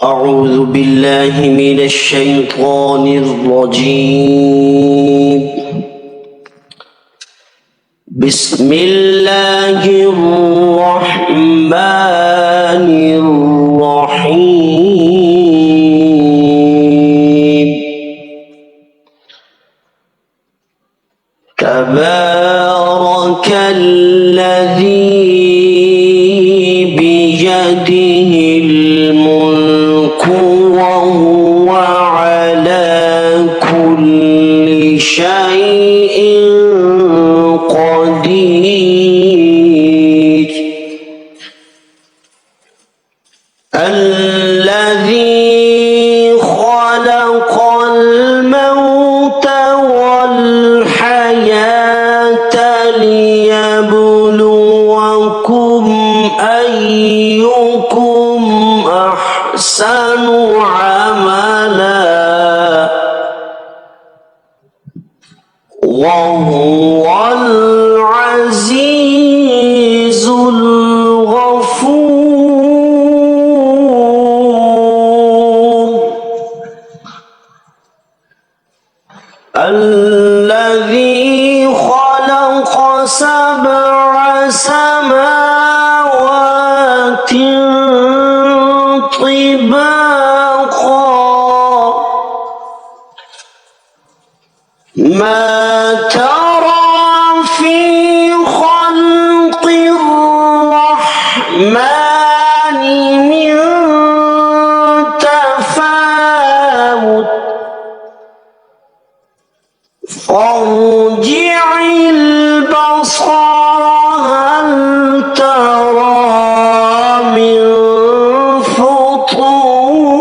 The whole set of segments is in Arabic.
أعوذ بالله من الشيطان الرجيم. بسم الله الرحمن الرحيم. تبارك الذي بيده الملك وهو على كل شيء قدير. الذي خلق الموت والحياة ليبلوكم أيكم أحسن عملا وهو العزيز الغفور. الذي خلق 7 سماوات طباقا ما ترى في خلق الرحمن من تفاوت فارجع البصر هل ترى من فطور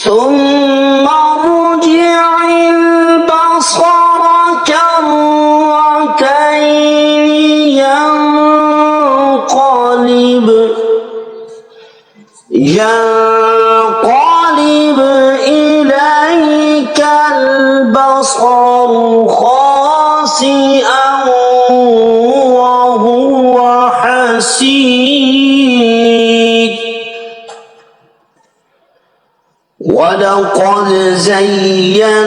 ثم ارجع البصر كرتين ينقلب إليك البصر خاسئا وهو حسير. ولقد زينا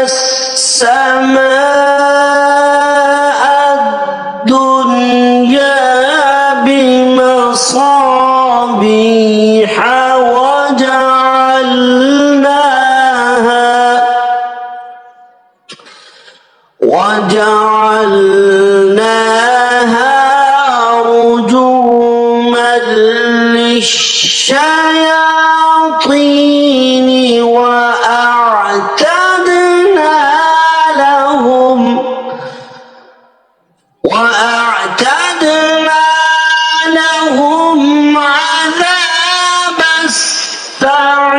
السماء الدنيا بمصابيح وجعلناها رجوما للشياطين وأعتدنا لهم عذاب السعير.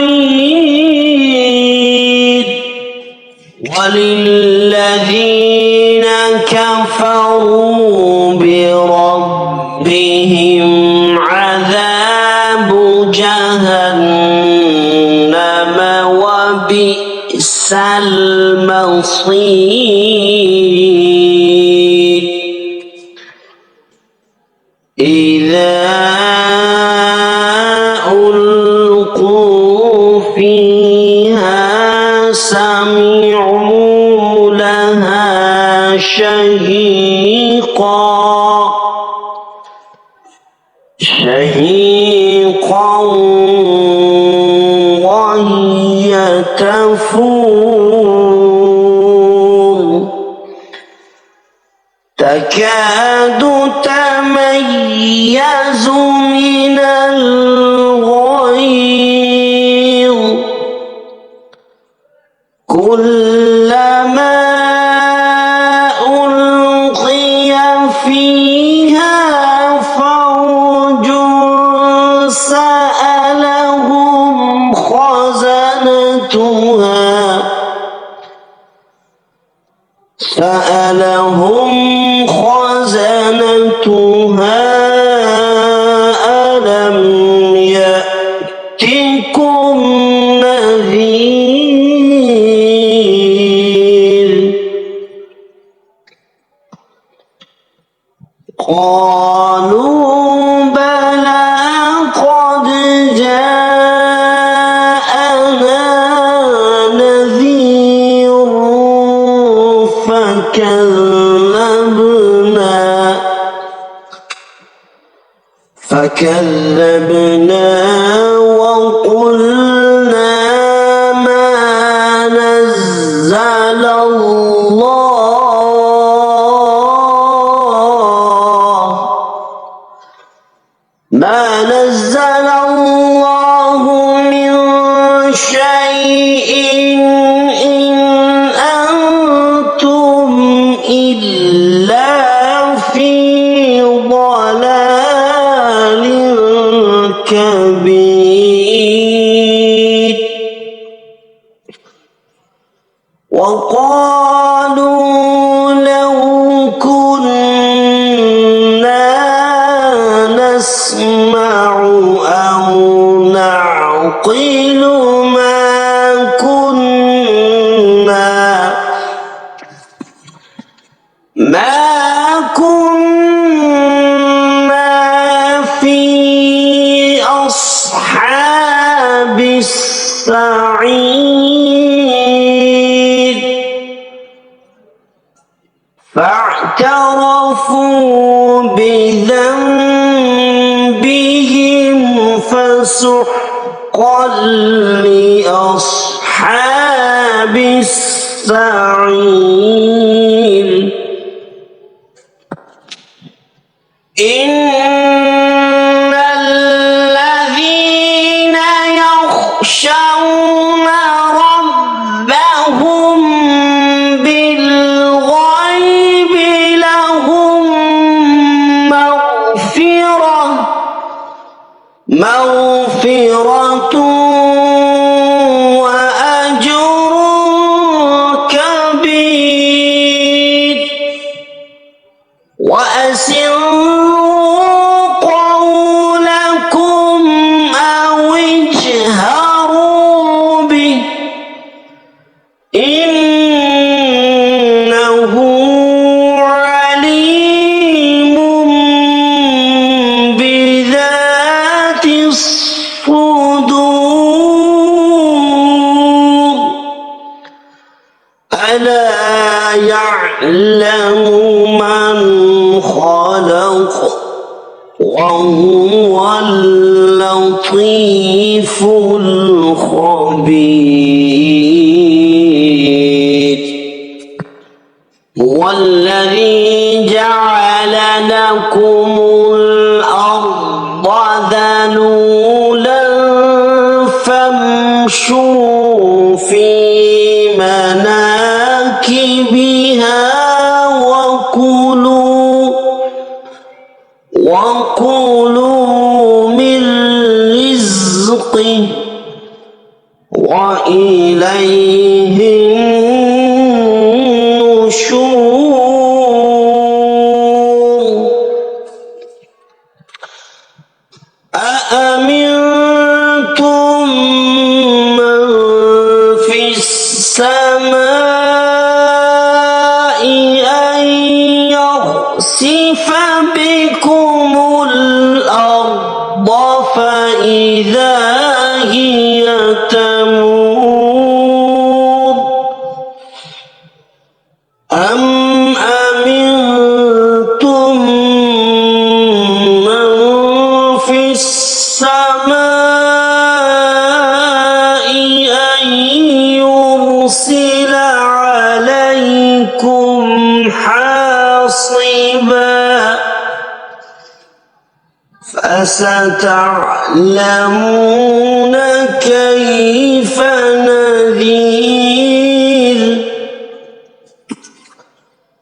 وللذين كفروا بربهم عذاب جهنم وبئس المصير. إذا ألقوا فيها سمعوا لها شهيقا وهي تفور تكاد تميز من الغيظ كلما ألقي فيها فوج سألهم خزنتها ألم يأتكم نذير قالوا بلى قد جاءنا نذير فكذبنا وقلنا ما نزل الله من شيء إن أنتم إلا في ضلال كبير وقالوا لو كنا نسمع أو نعقل ما كنا في أصحاب السعير فاعترفوا بذنبهم فسحقا لأصحاب السعير إن الذين يخشون ربهم بالغيب لهم مغفرة وأجر كبير وأسروا قولكم أو اجهروا به إنه عليم بذات الصدور ألا يعلم من خلق وهو اللطيف الخبير هو الذي جعل لكم الأرض ذلولا فامشوا في مناكبها وكلوا من رزقه وإليه النشور أأمنتم من في السماء أن يخسف بكم الأرض فإذا هي تمور أم أمنتم من في السماء أن يرسل عليكم حاصبا فستعلمون كيف نذير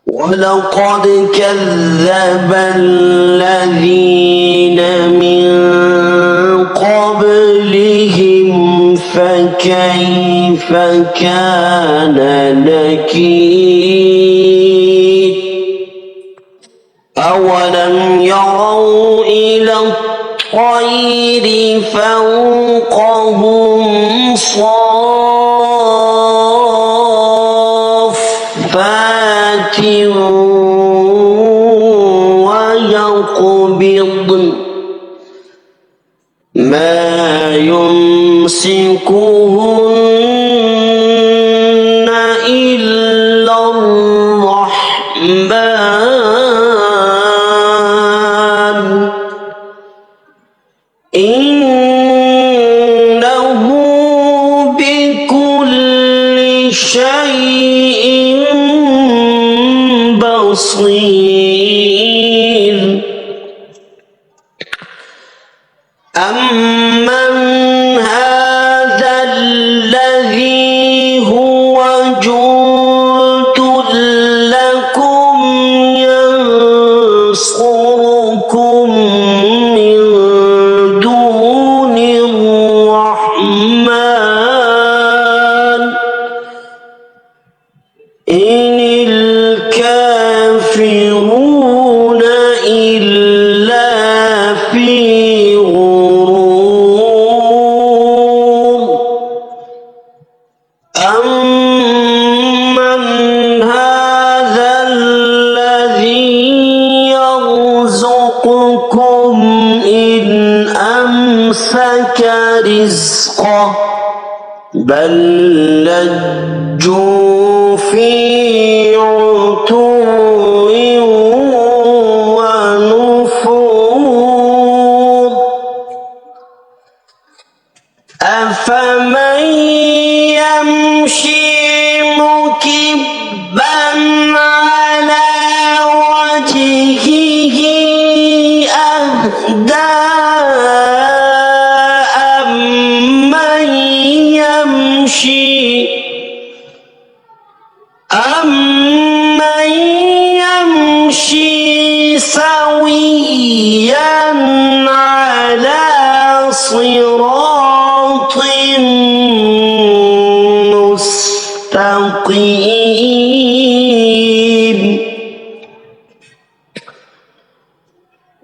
ولقد كذب الذين من قبلهم فكيف كان نكير أولم يروا إلى الطير فوقهم صافات ويقبضن يقبضن ما يمسكهن إلا الرحمن إنه بكل شيء بصير أمن هذا الذي هو جند لكم ينصركم من دون الرحمن إن الكافرون إلا في غرور أمن هذا الذي يرزقكم إن أمسك رزقه بل لجوا في عتو ونفور أفمن يمشي مكبا على وجهه أهدى أمن يمشي سويا على صراط مستقيم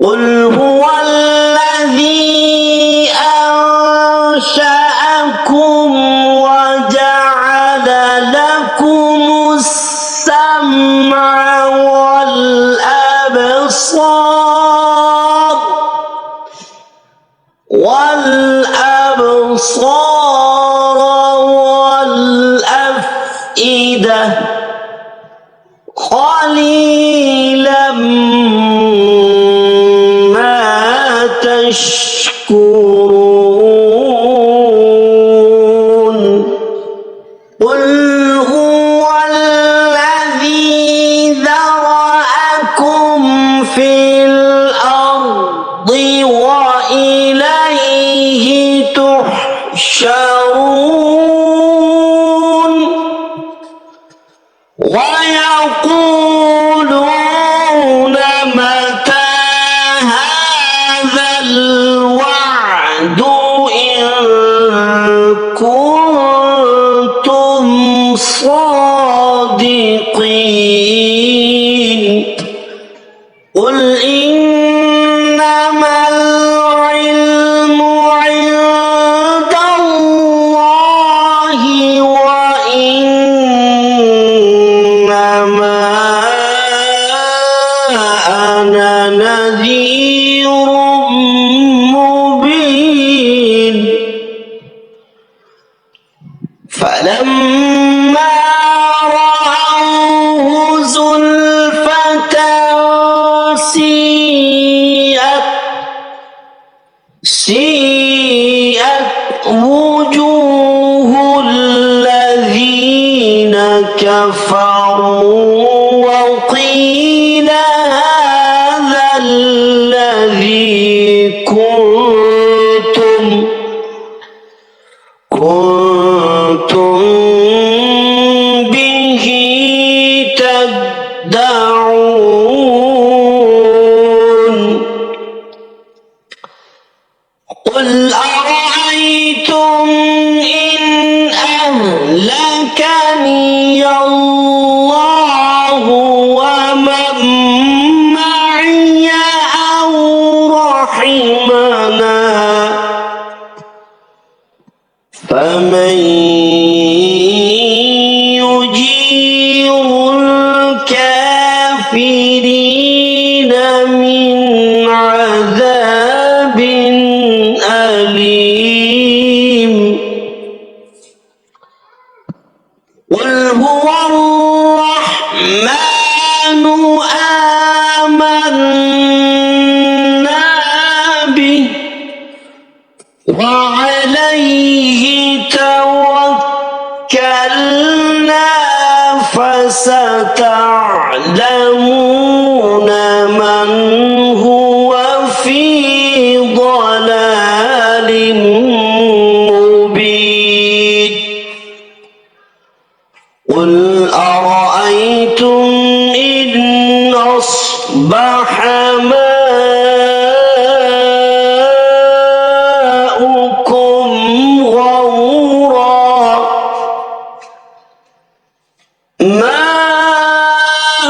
قل هو الذي أنشأكم وجعل لكم السمع والأبصار والأفئدة قليلا ما تشكرون قل هو الذي ذرأكم في الأرض وإليه تحشرون ويقولون متى هذا الوعد إن كنتم صادقين قل إنما العلم عند الله وإنما أنا نذير مبين فلما رأوه زلفة سيئت وجوه الذين كفروا وقيل هذا الذي كنتم به تدعون قل أرأيتم إن أهلكني الله عذاب أليم قل هو الرحمن آمنا به وعليه توكلنا فستعلمون من هو في ضلال مبين قل أرأيتم إن أصبح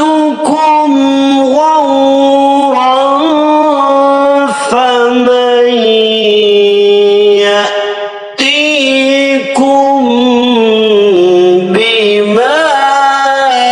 ماؤكم غورا فمن يأتيكم بماء